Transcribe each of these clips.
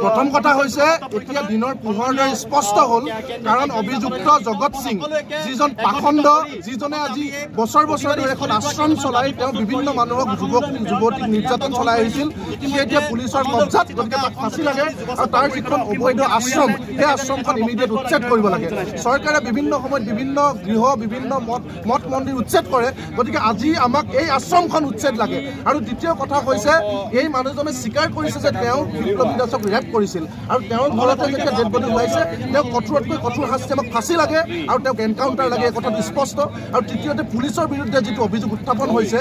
প্ৰথম কথা হৈছে এতিয়া দিনৰ পোহৰলৈ স্পষ্ট হ'ল কাৰণ অভিযুক্ত জগত সিং যিজন পাখণ্ড যিজনে আজি বছৰ বছৰ ধৰি এখন আশ্ৰম চলাই তেওঁ বিভিন্ন মানুহক যুৱক যুৱতীক নিৰ্যাতন চলাই আহিছিল কিন্তু এতিয়া পুলিচৰ কব্জাত গতিকে তাক ফাঁচি লাগে আৰু তাৰ যিখন অবৈধ আশ্ৰম সেই আশ্ৰমখন ইমিডিয়েট উচ্ছেদ কৰিব লাগে চৰকাৰে বিভিন্ন সময়ত বিভিন্ন গৃহ বিভিন্ন মঠ মন্দিৰ উচ্ছেদ কৰে গতিকে আজি আমাক এই আশ্ৰমখন উচ্ছেদ লাগে আৰু দ্বিতীয় কথা হৈছে এই মানুহজনে স্বীকাৰ কৰিছে যে তেওঁ বিপ্লৱী দাসক ৰেপ কৰিছিল আৰু তেওঁৰ ঘৰতে যেতিয়া ডেড বডি ওলাইছে তেওঁ কঠোৰতকৈ কঠোৰ শাস্তি আমাক ফাঁচি লাগে আৰু তেওঁক এনকাউণ্টাৰ লাগে এই কথাটো স্পষ্ট আৰু তৃতীয়তে পুলিচৰ বিৰুদ্ধে যিটো অভিযোগ উত্থাপন হৈছে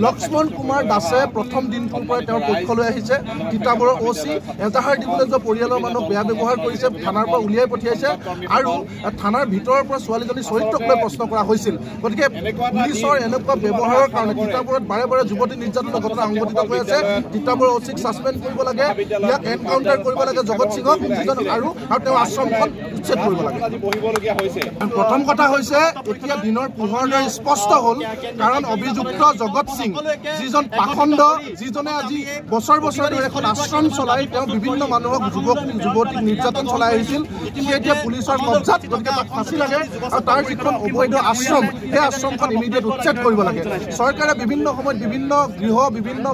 লক্ষ্মণ কুমাৰ দাসে প্ৰথম দিনটোৰ পৰাই তেওঁৰ পক্ষলৈ আহিছে তিতাবৰৰ ওসি এজাহাৰ দিবলৈ যোৱা পৰিয়ালৰ মানুহক বেয়া ব্যৱহাৰ কৰিছে থানাৰ পৰা উলিয়াই পঠিয়াইছে আৰু থানাৰ ভিতৰৰ পৰা ছোৱালীজনী চৰিত্ৰক লৈ প্ৰশ্ন কৰা হৈছিল গতিকে পুলিচৰ এনেকুৱা ব্যৱহাৰৰ কাৰণে তিতাবৰত বাৰে বাৰে যুৱতী নিৰ্যাতনৰ ঘটনা সংঘটিত হৈ আছে তিতাবৰৰ ওসিক ছাছপেণ্ড কৰিব লাগে ইয়াক এনকাউণ্টাৰ কৰিব লাগে জগত সিঙক আৰু তেওঁ আশ্ৰমখন উচ্ছেদ কৰিব লাগে প্ৰথম কথা হৈছে এতিয়া দিনৰ পোহৰলৈ স্পষ্ট হ'ল কাৰণ অভিযুক্ত জগত সিং যিজন পাখণ্ড যিজনে আজি বছৰ বছৰ ধৰি এখন আশ্ৰম চলাই তেওঁ বিভিন্ন মানুহক যুৱক যুৱতীক নিৰ্যাতন চলাই আহিছিল কিন্তু এতিয়া পুলিচৰ কব্জাত গতিকে তাক ফাঁচি লাগে আৰু তাৰ যিখন অবৈধ আশ্ৰম সেই আশ্ৰমখন ইমিডিয়েট উচ্ছেদ কৰিব লাগে চৰকাৰে বিভিন্ন সময়ত বিভিন্ন গৃহ বিভিন্ন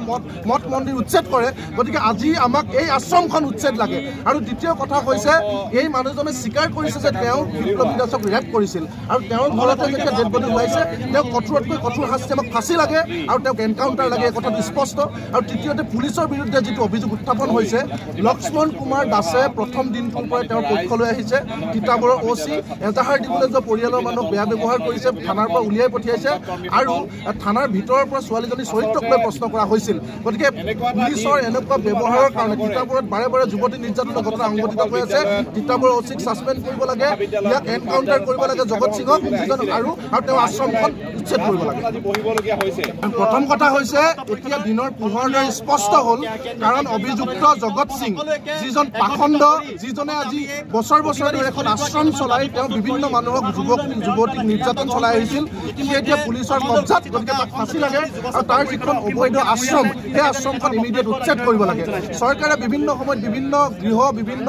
মঠ মন্দিৰ উচ্ছেদ কৰে গতিকে আজি আমাক এই আশ্ৰমখন উচ্ছেদ লাগে আৰু দ্বিতীয় কথা হৈছে এই মানুহজনে স্বীকাৰ কৰিছে যে তেওঁ বিপ্লৱী দাসক ৰেপ কৰিছিল আৰু তেওঁৰ ঘৰতে যেতিয়া ডেড বডি ওলাইছে তেওঁক কঠোৰতকৈ কঠোৰ শাস্তি আমাক ফাঁচি লাগে আৰু তেওঁক এনকাউণ্টাৰ লাগে এই কথাটো স্পষ্ট আৰু তৃতীয়তে পুলিচৰ বিৰুদ্ধে যিটো অভিযোগ উত্থাপন হৈছে লক্ষ্মণ কুমাৰ দাসে প্ৰথম দিনটোৰ পৰাই তেওঁৰ পক্ষলৈ আহিছে তিতাবৰৰ ওসি এজাহাৰ দিবলৈ যোৱা পৰিয়ালৰ মানুহক বেয়া ব্যৱহাৰ কৰিছে থানাৰ পৰা উলিয়াই পঠিয়াইছে আৰু থানাৰ ভিতৰৰ পৰা ছোৱালীজনী চৰিত্ৰক লৈ প্ৰশ্ন কৰা হৈছিল গতিকে পুলিচৰ এনেকুৱা ব্যৱহাৰৰ কাৰণে তিতাবৰত বাৰে বাৰে যুৱতী নিৰ্যাতনৰ ঘটনা সংঘটিত হৈ আছে তিতাবৰৰ ওসিক ছাছপেণ্ড কৰিব লাগে ইয়াক এনকাউণ্টাৰ কৰিব লাগে জগত সিঙক আৰু তেওঁ আশ্ৰমখন উচ্ছেদ কৰিব লাগে প্ৰথম কথা হৈছে এতিয়া দিনৰ পোহৰলৈ স্পষ্ট হ'ল কাৰণ অভিযুক্ত জগত সিং যিজন পাখণ্ড যিজনে আজি বছৰ বছৰ ধৰি এখন আশ্ৰম চলাই তেওঁ বিভিন্ন মানুহক যুৱক যুৱতীক নিৰ্যাতন চলাই আহিছিল কিন্তু এতিয়া পুলিচৰ কব্জাত গতিকে তাক ফাঁচি লাগে আৰু তাৰ যিখন অবৈধ আশ্ৰম সেই আশ্ৰমখন ইমিডিয়েট উচ্ছেদ কৰিব লাগে চৰকাৰে বিভিন্ন সময়ত বিভিন্ন গৃহ বিভিন্ন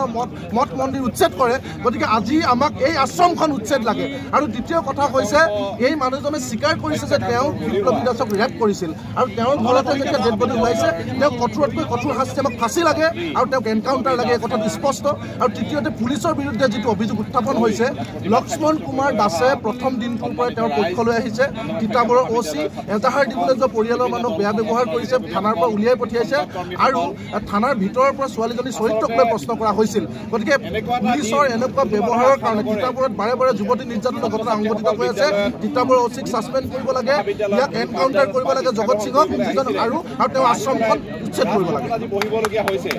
মঠ মন্দিৰ উচ্ছেদ কৰে গতিকে আজি আমাক এই আশ্ৰমখন উচ্ছেদ লাগে আৰু দ্বিতীয় কথা হৈছে এই মানুহজনে স্বীকাৰ কৰিছে যে তেওঁ বিপ্লৱী দাসক ৰেপ কৰিছিল আৰু তেওঁৰ ঘৰতে যেতিয়া ডেড বডি ওলাইছে তেওঁক কঠোৰতকৈ কঠোৰ শাস্তি আমাক ফাঁচি লাগে আৰু তেওঁক এনকাউণ্টাৰ লাগে এই কথাটো স্পষ্ট আৰু তৃতীয়তে পুলিচৰ বিৰুদ্ধে যিটো অভিযোগ উত্থাপন হৈছে লক্ষ্মণ কুমাৰ দাসে প্ৰথম দিনটোৰ পৰাই তেওঁৰ পক্ষলৈ আহিছে তিতাবৰৰ ওসি এজাহাৰ দিবলৈ যোৱা পৰিয়ালৰ মানুহক বেয়া ব্যৱহাৰ কৰিছে থানাৰ পৰা উলিয়াই পঠিয়াইছে আৰু থানাৰ ভিতৰৰ পৰা ছোৱালীজনী চৰিত্ৰক লৈ প্ৰশ্ন কৰা হৈছিল গতিকে পুলিচৰ এনেকুৱা ব্যৱহাৰৰ কাৰণে তিতাবৰত বাৰে বাৰে যুৱতী নিৰ্যাতনৰ ঘটনা সংঘটিত হৈ আছে তিতাবৰৰ ওসিক ছাছপেণ্ড কৰিব লাগে ইয়াক এনকাউণ্টাৰ কৰিব লাগে জগত সিঙক আৰু তেওঁ আশ্ৰমখন উচ্ছেদ কৰিব লাগে